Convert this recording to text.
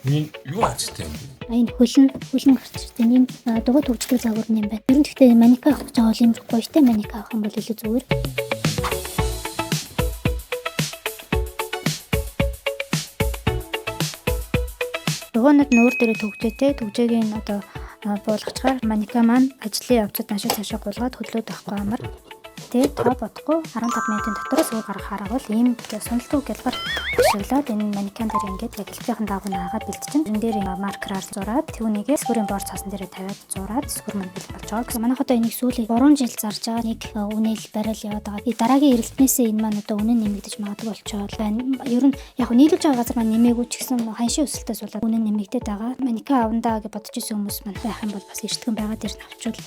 Энэ юу ачтай юм бэ? Энэ хөлн гарч ирсэн. Ийм дугуй төгждөг загвар юм байна. Ер нь гэхдээ маника авах гэж байгаа бол ийм гоёштой маника авах юм бол илүү зүгээр. Дугуйнууд нүүр дээрээ төгжээгийн одоо буулгачаар маника маань ажлын явцад наашаа цаашаа гулгаад хөдлөөд авахгүй амар. Тэгээд тоо бодохгүй 15 минутын дотор суур гаргах арга бол ийм суналтгүй гялбар ашиглаад энэ манекан дээр ингээд яг хэлбэрийн дагуу наагаад бэлтжин. Энэ дээр маркераар зураад түүнийгээ скрийн борд цаасан дээрээ тавиад зураад скр маань бэл болж байгаа. Гэсэн манайх одоо энийг сүүлийн 3 жил зарж байгаа. Нэг үнээл барайл яваад байгаа. Дараагийн эрэлтнээсээ энэ маань одоо үнэ нэмэгдэж магадгүй болчиход байна. Ер нь яг нийлүүлж байгаа газар маань нэмээгүй ч гэсэн ханшийн өсөлтөөс болоод үнэ нэмэгдээд байгаа. Манекан авандаа гэж бодож исэн хүмүүс маань байх юм бол бас эртгэн байгаа дээр нь авчвал